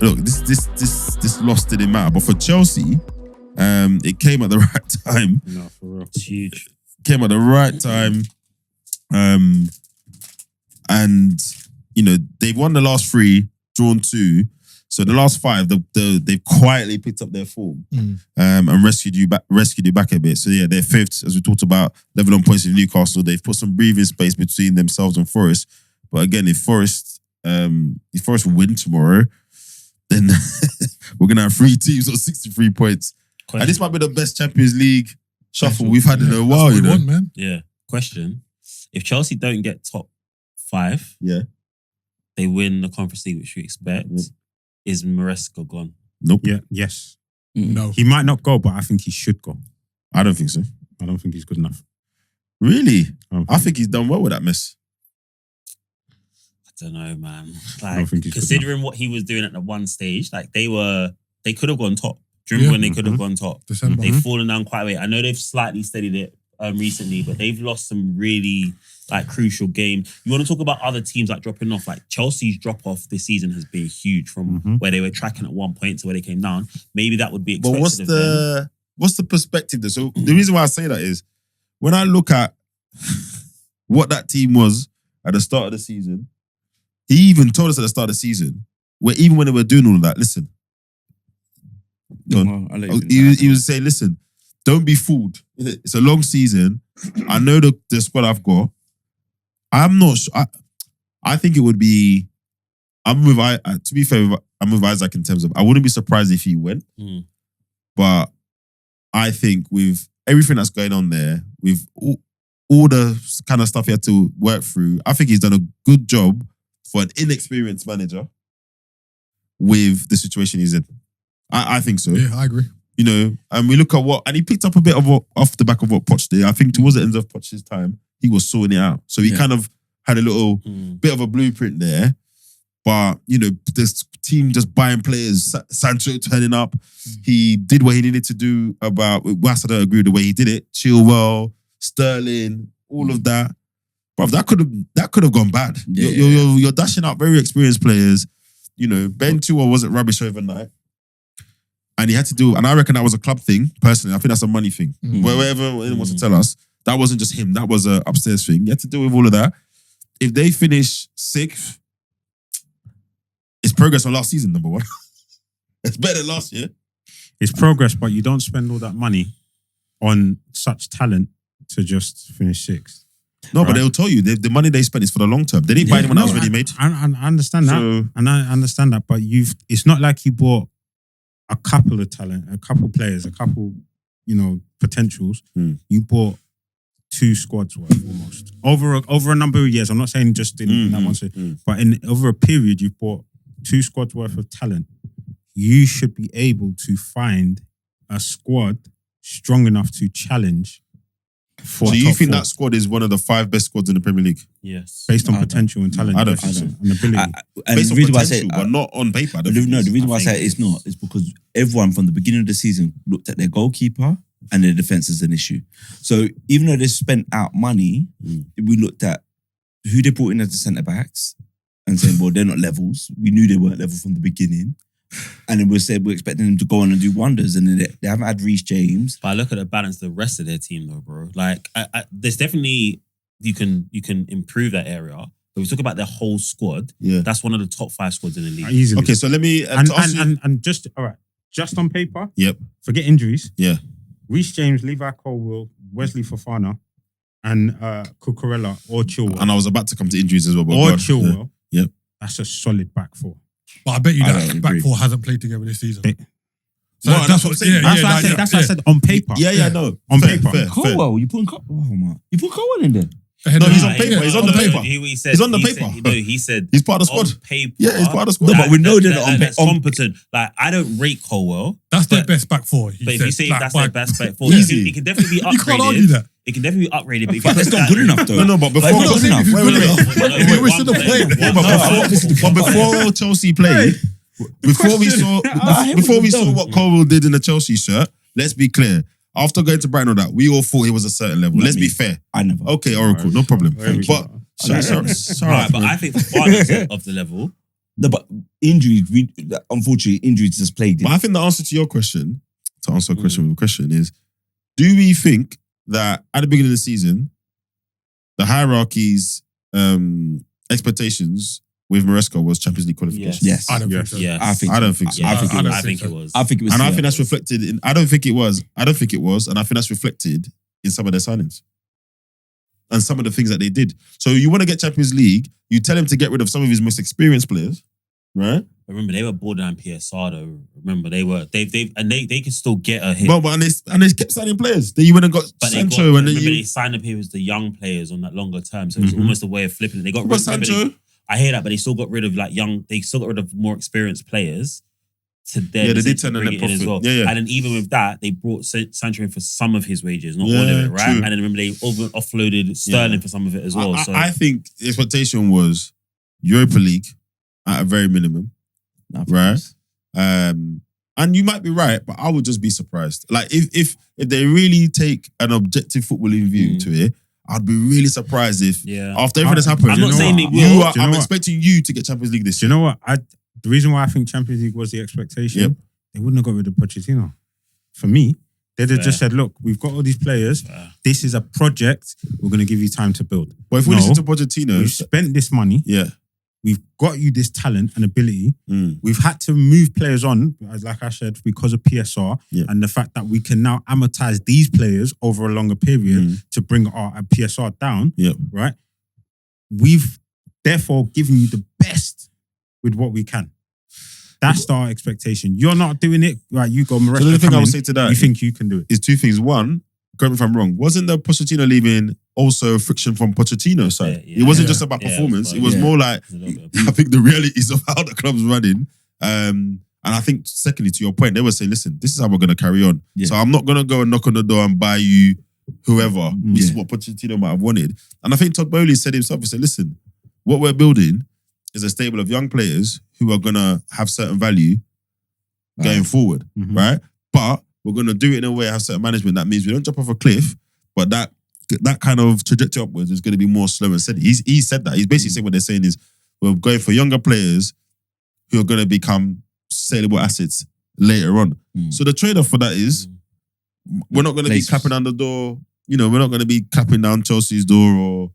look, this loss didn't matter. But for Chelsea, it came at the right time. No, for real. It's huge. Came at the right time. And they've won the last 3, drawn 2. So the last 5, they've quietly picked up their form and rescued you back a bit. So yeah, they're 5th, as we talked about, level on points with Newcastle. They've put some breathing space between themselves and Forest. But again, if Forest win tomorrow, then we're gonna have 3 teams on 63 points. Question. And this might be the best Champions League shuffle we've had in a while. That's what we want, man. Yeah. Question: if Chelsea don't get top 5, they win the Conference League, which we expect. Is Maresca gone? Nope. Yeah. Yes. No. He might not go, but I think he should go. I don't think so. I don't think he's good enough. Really? I think he's done well with that mess. I don't know, man. I don't think he's Considering what he was doing at the one stage, like they could have gone top. Do you remember when they could have gone top? December. They've fallen down quite a bit. I know they've slightly steadied it recently, but they've lost some really crucial games. You want to talk about other teams dropping off? Like Chelsea's drop off this season has been huge from where they were tracking at 1 point to where they came down. Maybe that would be expected. But what's the perspective there? So the reason why I say that is when I look at what that team was at the start of the season, he even told us at the start of the season, where even when they were doing all of that, listen. He was saying, listen, don't be fooled. It's a long season. I know the squad I've got. I'm not sure. I think it would be. To be fair, I'm with Isaac in terms of I wouldn't be surprised if he went. But I think with everything that's going on there, with all the kind of stuff he had to work through, I think he's done a good job for an inexperienced manager with the situation he's in. I think so. Yeah, I agree. And we look at and he picked up a bit of off the back of what Poch did. I think towards the end of Poch's time, he was sorting it out. So he kind of had a little bit of a blueprint there. But, this team just buying players, Sancho turning up. He did what he needed to do whilst I don't agree with the way he did it. Chilwell, Sterling, all of that. But that could have gone bad. Yeah. You're dashing out very experienced players. Ben Chilwell wasn't rubbish overnight. And he had to do, and I reckon that was a club thing, personally. I think that's a money thing. Wherever anyone wants to tell us, that wasn't just him, that was an upstairs thing. He had to deal with all of that. If they finish 6th, it's progress on last season, number 1. It's better than last year. It's progress, but you don't spend all that money on such talent to just finish 6th. No, right? But they'll tell you, the money they spend is for the long term. They didn't buy anyone else ready made. I understand that. And I understand that, but it's not like you bought a couple of talent, a couple players, a couple, potentials. You bought 2 squads worth almost over a number of years. I'm not saying just in that one, but over a period, you bought 2 squads worth of talent. You should be able to find a squad strong enough to challenge. So you think that squad is one of the 5 best squads in the Premier League? Yes, based on potential and talent. I don't think so. And ability. Based on potential, but not on paper. The reason why I say it's not is because everyone from the beginning of the season looked at their goalkeeper and their defense as an issue. So even though they spent out money, we looked at who they brought in as the centre backs and saying, well, they're not levels. We knew they weren't level from the beginning. And then we're expecting them to go on and do wonders, and then they haven't had Reece James. But I look at the balance of the rest of their team, though, bro. There's definitely you can improve that area. But we talk about their whole squad. Yeah, that's one of the top 5 squads in the league. Easily. Okay, so let me and just all right, just on paper. Yep. Forget injuries. Yeah. Reece James, Levi Colwill, Wesley Fofana, and Cucurella or Chilwell. And I was about to come to injuries as well. But or Chilwell. Yeah. Yep. That's a solid back 4. But I bet you that back 4 hasn't played together this season. So that's what I'm saying. That's what I said on paper. Yeah, no. On paper. Colwell, you put Colwell in there. No, he's on paper. He's on the paper. He's on the paper. He said he's part of the squad. On paper, yeah, he's part of the squad. No, but we know that that's competent. I don't rate Colwell. That's their best back 4. But if you say that's their best back 4, easy. it can definitely be upgraded. You can't argue that. It can definitely be upgraded. But if it's not good enough, though. No, but before before Chelsea played, before we saw what Colwell did in the Chelsea shirt, let's be clear. After going to Brighton or that, we all thought he was a certain level. Let's be fair. I never. Okay, Oracle, no problem. But sorry, but I think Fofana's of the level. No, but injuries, unfortunately, injuries just plagued him. But I think the answer to your question, to answer a question with a question is, do we think that at the beginning of the season, the hierarchy's expectations with Maresca was Champions League qualification? Yes. I don't think so. Yes. I don't think so. Yeah, I think it was. I think it was. I think it was. And I think that's reflected in. I don't think it was. And I think that's reflected in some of their signings and some of the things that they did. So you want to get Champions League, you tell him to get rid of some of his most experienced players, right? Remember, they were borderline PSR though. Remember, they could still get a hit. But and they kept signing players. Then you went and got But Sancho, and then remember you they signed up here as the young players on that longer term. So it was almost a way of flipping it. They got But rid of Sancho. I hear that, but they still got rid of they still got rid of more experienced players to then Yeah, they did turn on bring their it in as well. profit. Yeah, yeah. And then even with that, they brought Sancho in for some of his wages, not all Yeah, of it, right? true. And then remember they offloaded Sterling for some of it as well. I think the expectation was Europa League at a very minimum, right? And you might be right, but I would just be surprised. Like if they really take an objective footballing view to it, I'd be really surprised if after everything that's happened, I'm not saying they will. I'm expecting you to get Champions League this Do year. you know what? The reason why I think Champions League was the expectation, they wouldn't have got rid of Pochettino. For me, they'd have just said, look, we've got all these players. This is a project. We're going to give you time to build. But if we listen to Pochettino, we've spent this money. Yeah. We've got you this talent and ability. Mm. We've had to move players on, like I said, because of PSR and the fact that we can now amortize these players over a longer period to bring our PSR down. Right? We've therefore given you the best with what we can. That's our expectation. You're not doing it. Right, you go, Maresca. So the thing I would say to that you think you can do it. is two things. One, correct me if I'm wrong, wasn't the Pochettino leaving also friction from Pochettino's side? It wasn't just about performance. It was more like, I think the realities of how the club's running. And I think, secondly, to your point, they were saying, listen, this is how we're going to carry on. So I'm not going to go and knock on the door and buy you whoever. This is what Pochettino might have wanted. And I think Todd Bowley said himself, he said, listen, what we're building is a stable of young players who are going to have certain value going forward, right? But we're going to do it in a way, have certain management. That means we don't jump off a cliff, but that kind of trajectory upwards is going to be more slow and steady. He said that. He's basically saying what they're saying is we're going for younger players who are going to become saleable assets later on. So the trade-off for that is we're not going to be clapping down the door. You know, we're not going to be clapping down Chelsea's door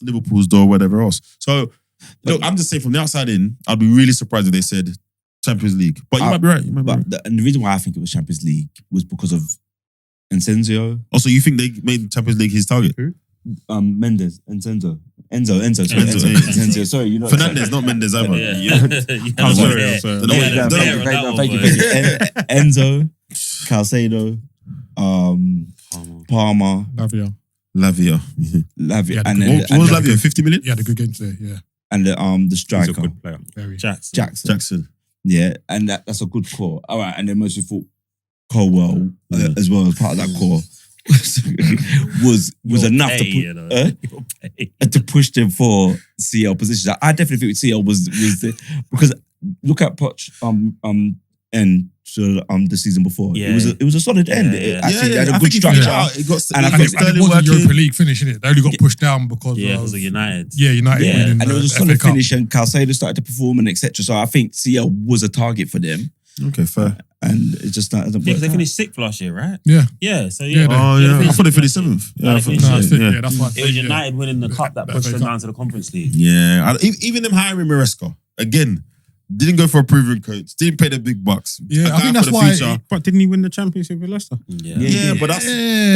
Liverpool's door, whatever else. So, look, I'm just saying from the outside in, I'd be really surprised if they said Champions League. But you might be right. And the reason why I think it was Champions League was because of Encenzio. Also, you think they made Champions League his target? Mendes, Enzo. Sorry, you know. Fernandez, not Mendes either. I'm sorry. Thank you. Enzo, Calcedo, Palmer, Lavia. And then what was Lavia? 50 million? He had a good game today, yeah. And the striker. He's a good player. Very. Jackson. Yeah, and that's a good core. All right, and then mostly thought Colwell as well as part of that core was enough to push them for CL positions. I definitely think CL was because look at Poch end to the season before. It was a solid end. It actually had a good structure. It was a Europa League finish, innit? They only got pushed down because of United. Yeah, United. And it was a solid finish, and Calcedo started to perform and etc. So I think CL was a target for them. Okay, fair. And it's just that because they finished 6th last year, right? Yeah. So I thought they finished 7th. That's why. It was United winning the cup that pushed them down to the Conference League. Yeah, even them hiring Maresca again. Didn't go for a proven coach. Didn't pay the big bucks. Yeah, I think that's why. But didn't he win the championship with Leicester? Yeah, but that's we're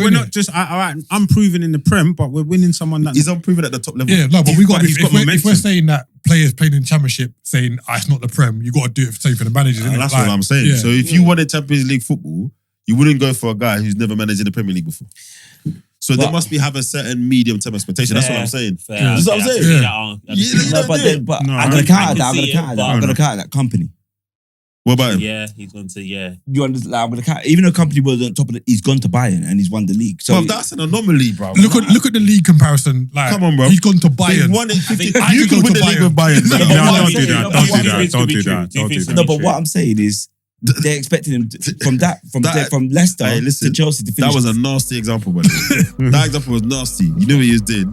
not just all right. Unproven in the Prem, but we're winning someone that he's unproven at the top level. Yeah, no, but we got. If we're saying that players playing in Championship saying it's not the Prem, you got to do it same for the managers. That's what I'm saying. Yeah. So if you wanted Champions League football, you wouldn't go for a guy who's never managed in the Premier League before. So they must have a certain medium-term expectation. That's what I'm saying. That's what I'm saying. But I'm going to counter that. I'm going to counter that company. What about him? Yeah, he's gone to, You understand? I'm going to counter. Even though company was on top of it, he's gone to Bayern and he's won the league. So that's an anomaly, bro. Look at the league comparison. Like, come on, bro. He's gone to Bayern. Won it. You can win the league with Bayern. Don't do that. No, but what I'm saying is, they're expecting him from Leicester to Chelsea to finish. That was a nasty example, buddy. That example was nasty. You knew what he was doing.